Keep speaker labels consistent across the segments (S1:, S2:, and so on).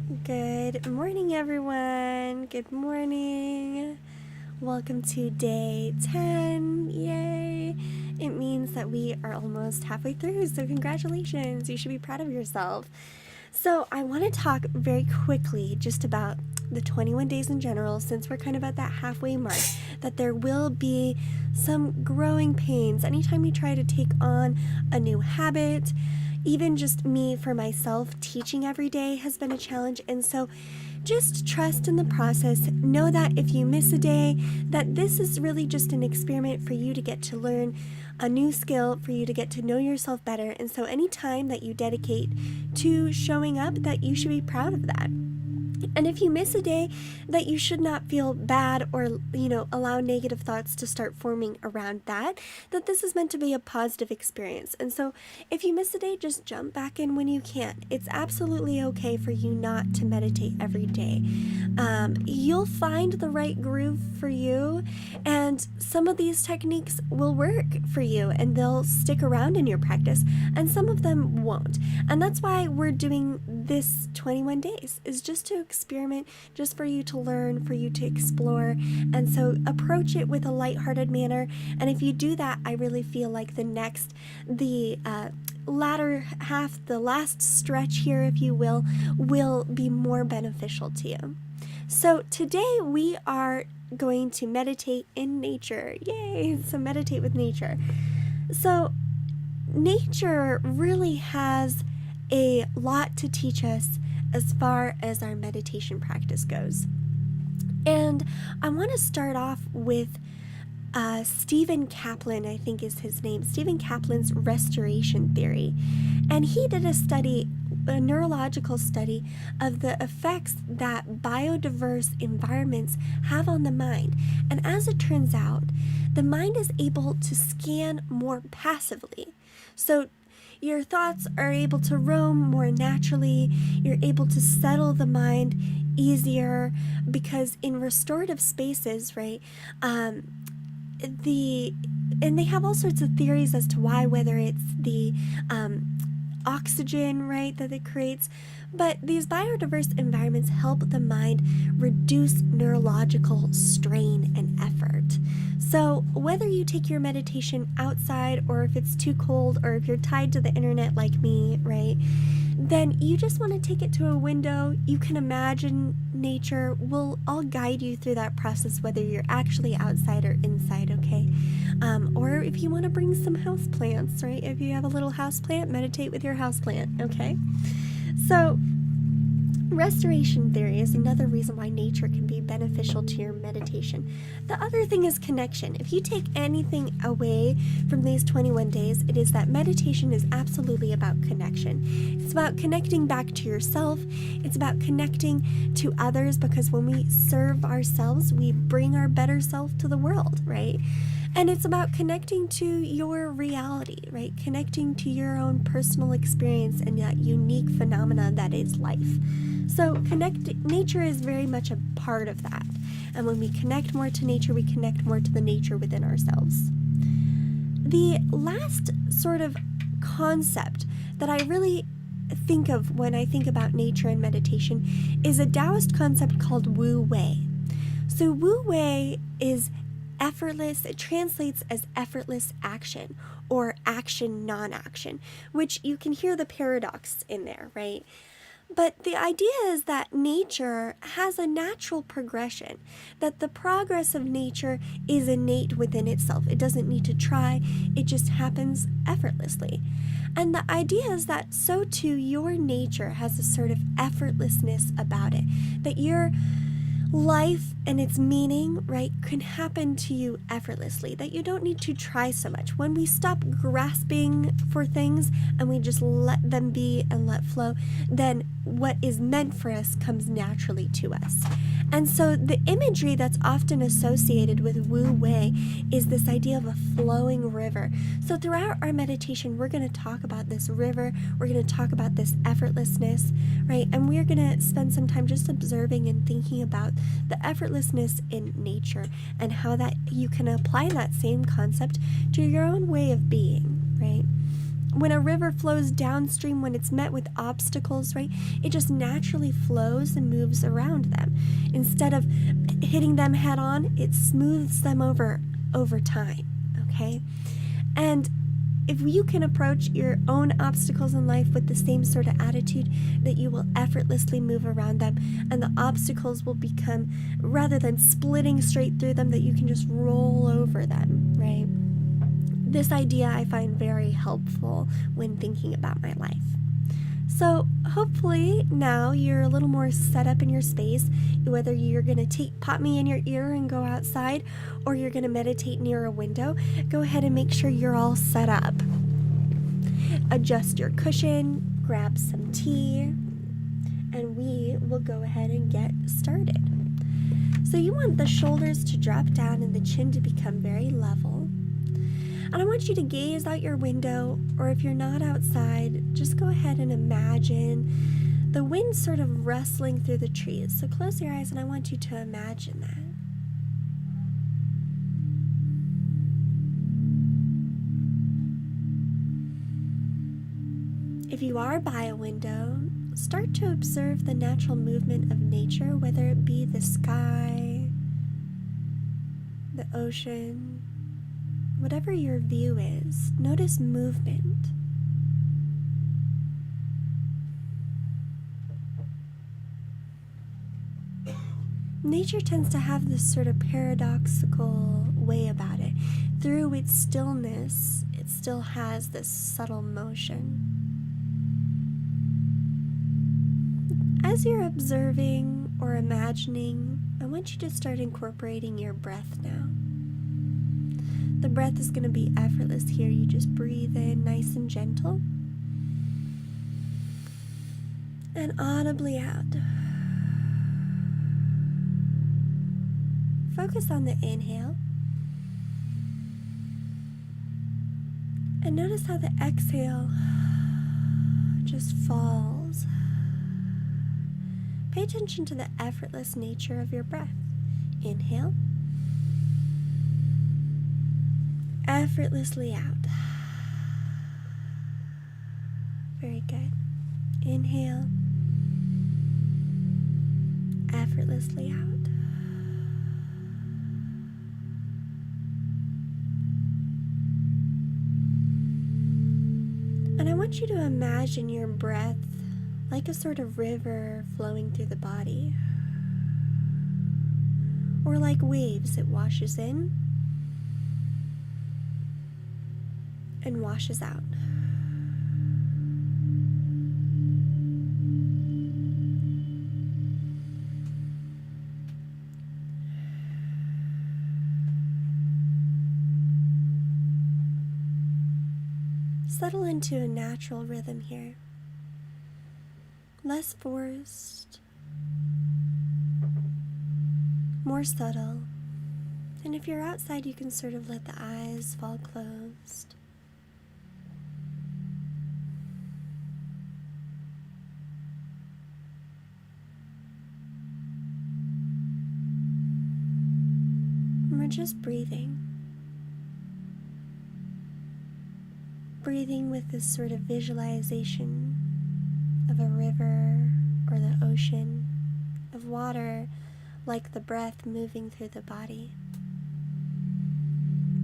S1: Good morning, everyone. Good morning. Welcome to day 10. Yay! It means that we are almost halfway through, so congratulations. You should be proud of yourself. So I want to talk very quickly just about the 21 days in general, since we're kind of at that halfway mark, that there will be some growing pains anytime you try to take on a new habit. Even just me, for myself, teaching every day has been a challenge, and so just trust in the process. Know that if you miss a day, that this is really just an experiment for you to get to learn a new skill, for you to get to know yourself better. And so any time that you dedicate to showing up, that you should be proud of that. And if you miss a day, that you should not feel bad or, allow negative thoughts to start forming around that this is meant to be a positive experience. And so if you miss a day, just jump back in when you can. It's absolutely okay for you not to meditate every day. You'll find the right groove for you, and some of these techniques will work for you and they'll stick around in your practice, and some of them won't. And that's why we're doing this 21 days, is just to experiment, just for you to learn, for you to explore. And so approach it with a lighthearted manner. And if you do that, I really feel like the latter half, the last stretch here, if you will be more beneficial to you. So today we are going to meditate in nature. Yay! So meditate with nature. So nature really has a lot to teach us as far as our meditation practice goes. And I want to start off with Stephen Kaplan, I think is his name, Stephen Kaplan's restoration theory. And he did a neurological study of the effects that biodiverse environments have on the mind. And as it turns out, the mind is able to scan more passively. So your thoughts are able to roam more naturally. You're able to settle the mind easier, because in restorative spaces, right, and they have all sorts of theories as to why, whether it's the oxygen, right, that it creates, but these biodiverse environments help the mind reduce neurological strain and effort. So whether you take your meditation outside, or if it's too cold, or if you're tied to the internet like me, right, then you just want to take it to a window. You can imagine nature. I'll guide you through that process, whether you're actually outside or inside, okay? Or if you want to bring some house plants, right? If you have a little house plant, meditate with your house plant, okay? So restoration theory is another reason why nature can be beneficial to your meditation. The other thing is connection. If you take anything away from these 21 days, it is that meditation is absolutely about connection. It's about connecting back to yourself. It's about connecting to others, because when we serve ourselves, we bring our better self to the world, right? And it's about connecting to your reality, right? Connecting to your own personal experience and that unique phenomena that is life. So nature is very much a part of that. And when we connect more to nature, we connect more to the nature within ourselves. The last sort of concept that I really think of when I think about nature and meditation is a Taoist concept called Wu Wei. So Wu Wei is effortless. It translates as effortless action, or action non-action, which you can hear the paradox in there, right? But the idea is that nature has a natural progression, that the progress of nature is innate within itself. It doesn't need to try, it just happens effortlessly. And the idea is that so too your nature has a sort of effortlessness about it, that your life and its meaning, right, can happen to you effortlessly, that you don't need to try so much. When we stop grasping for things and we just let them be and let flow, then what is meant for us comes naturally to us. And so the imagery that's often associated with Wu Wei is this idea of a flowing river. So throughout our meditation, we're going to talk about this river, we're going to talk about this effortlessness, right? And we're going to spend some time just observing and thinking about the effortlessness in nature and how that you can apply that same concept to your own way of being, right? when a river flows downstream, when it's met with obstacles, right, it just naturally flows and moves around them. Instead of hitting them head on, it smooths them over time, okay? And if you can approach your own obstacles in life with the same sort of attitude, that you will effortlessly move around them, and the obstacles will become, rather than splitting straight through them, that you can just roll over them, right? This idea I find very helpful when thinking about my life. So hopefully now you're a little more set up in your space, whether you're going to pop me in your ear and go outside, or you're going to meditate near a window. Go ahead and make sure you're all set up. Adjust your cushion, grab some tea, and we will go ahead and get started. So you want the shoulders to drop down and the chin to become very level. And I want you to gaze out your window, or if you're not outside, just go ahead and imagine the wind sort of rustling through the trees. So close your eyes and I want you to imagine that. If you are by a window, start to observe the natural movement of nature, whether it be the sky, the ocean, whatever your view is. Notice movement. Nature tends to have this sort of paradoxical way about it. Through its stillness, it still has this subtle motion. As you're observing or imagining, I want you to start incorporating your breath now. The breath is going to be effortless here. You just breathe in nice and gentle, and audibly out. Focus on the inhale, and notice how the exhale just falls. Pay attention to the effortless nature of your breath. Inhale, effortlessly out. Very good. Inhale, effortlessly out. And I want you to imagine your breath like a sort of river flowing through the body, or like waves. It washes in and washes out. Settle into a natural rhythm here. Less forced, more subtle. And if you're outside, you can sort of let the eyes fall closed. And we're just breathing. Breathing with this sort of visualization of a river or the ocean, of water like the breath moving through the body.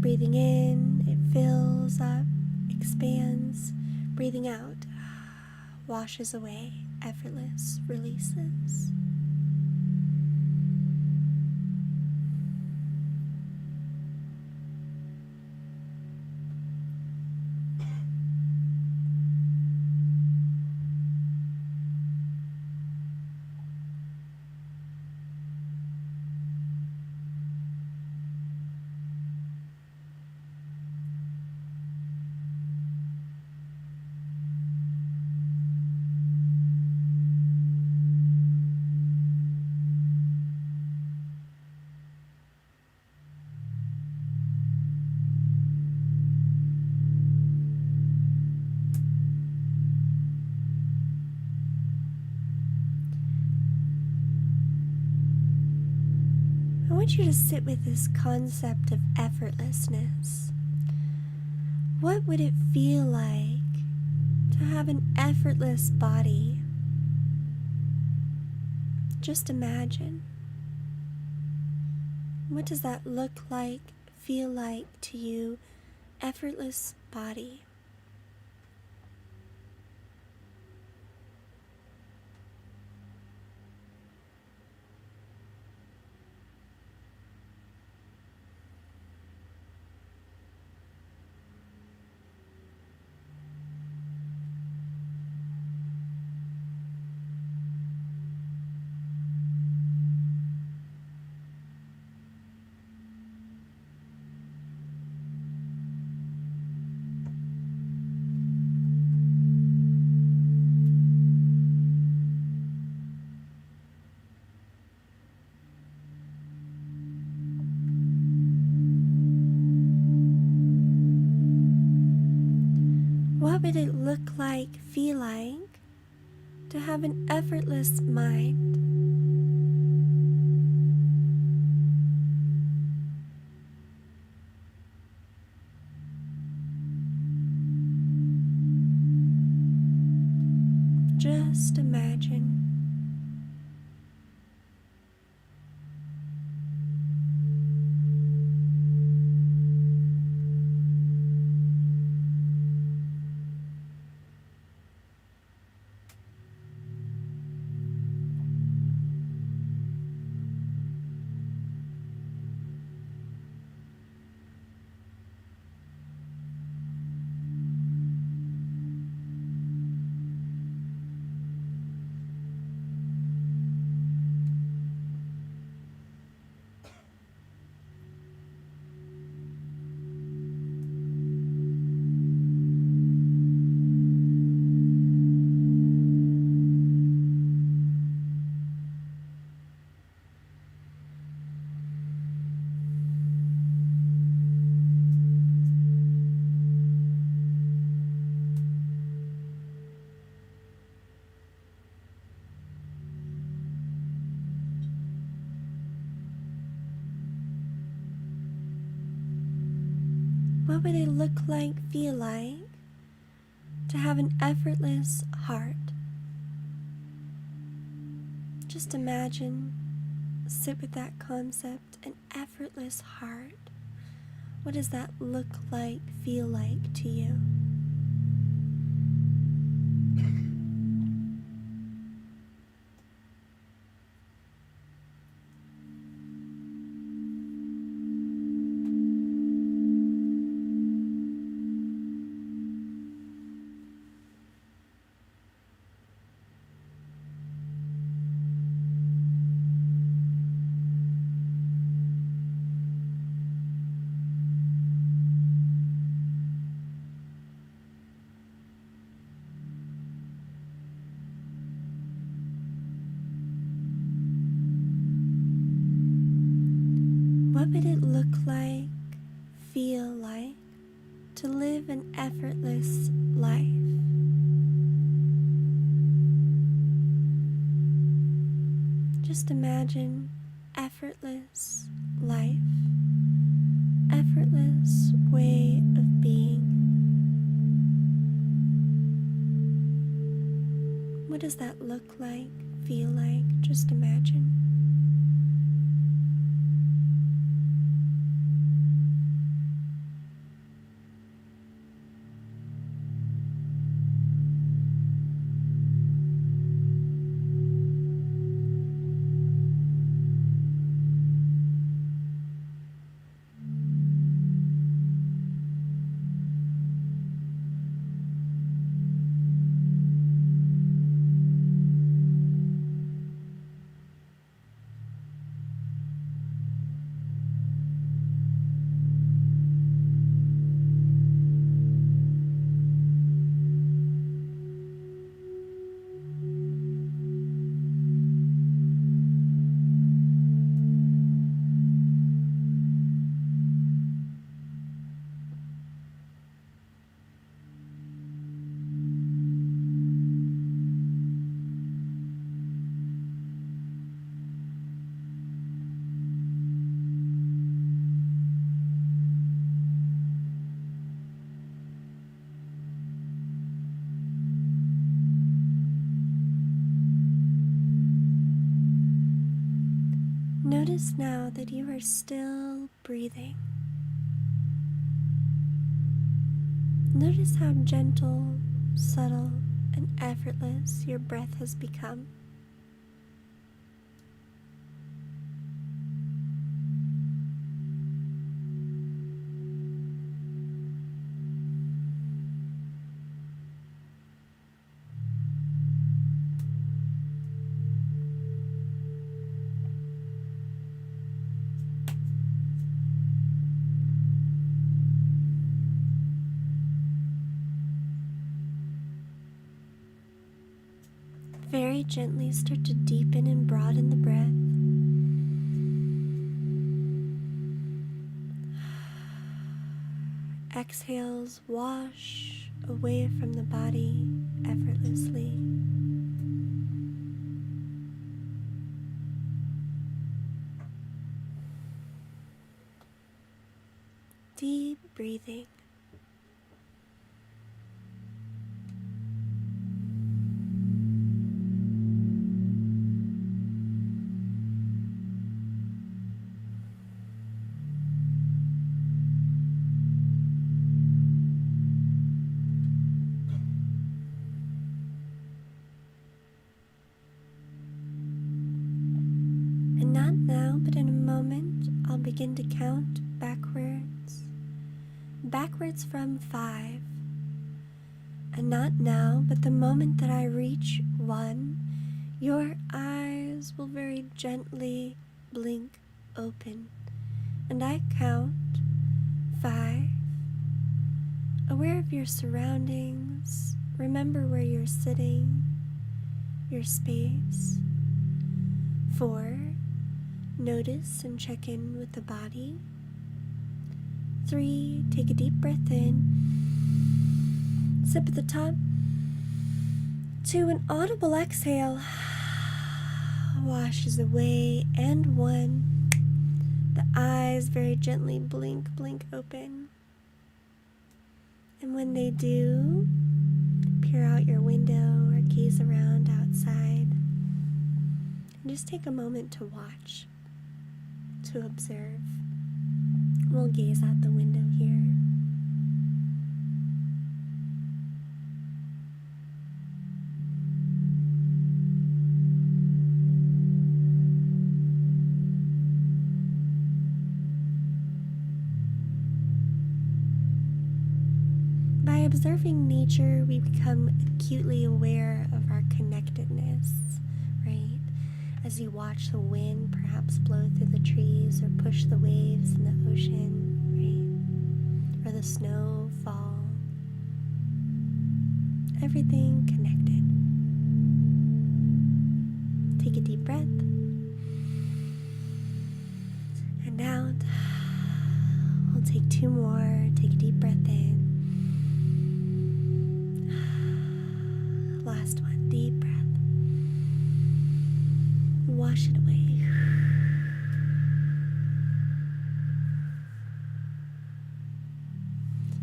S1: Breathing in, it fills up, expands. Breathing out, washes away, effortless, releases. I want you to sit with this concept of effortlessness. What would it feel like to have an effortless body. Just imagine. What does that look like, feel like to you? Effortless body. What would it look like, feel like, to have an effortless mind? Just imagine. What would it look like, feel like, to have an effortless heart? Just imagine, sit with that concept, an effortless heart. What does that look like, feel like to you? What would it look like, feel like, to live an effortless life? Just imagine effortless life, effortless way of being. What does that look like, feel like? Just imagine. Notice now that you are still breathing. Notice how gentle, subtle, and effortless your breath has become. Very gently start to deepen and broaden the breath. Exhales wash away from the body effortlessly. Deep breathing. And not now, but in a moment, I'll begin to count backwards from 5. And not now, but the moment that I reach 1, your eyes will very gently blink open. And I count 5. Aware of your surroundings, remember where you're sitting, your space. 4, notice and check in with the body. 3, take a deep breath in, sip at the top. 2, an audible exhale washes away. And 1, the eyes very gently blink open. And when they do, peer out your window or gaze around outside. And just take a moment to watch, to observe. We'll gaze out the window here. By observing nature, we become acutely aware of our connectedness, right? As you watch the wind perhaps blow through the trees or push the waves in the ocean, right? Or the snow fall. Everything connected. Take a deep breath. And out. We'll take 2 more. Take a deep breath in. Last one. Deep breath. Wash it away.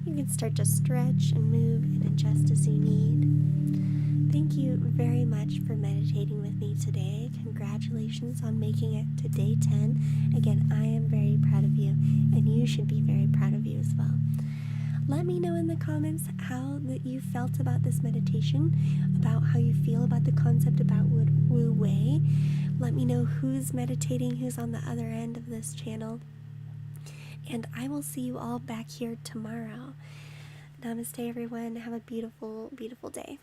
S1: You can start to stretch and move and adjust as you need. Thank you very much for meditating with me today. Congratulations on making it to day 10. Again, I am very proud of you, and you should be very proud of you as well. Let me know in the comments how that you felt about this meditation, about how you feel about the concept about Wu Wei. Let me know who's meditating, who's on the other end of this channel. And I will see you all back here tomorrow. Namaste, everyone. Have a beautiful, beautiful day.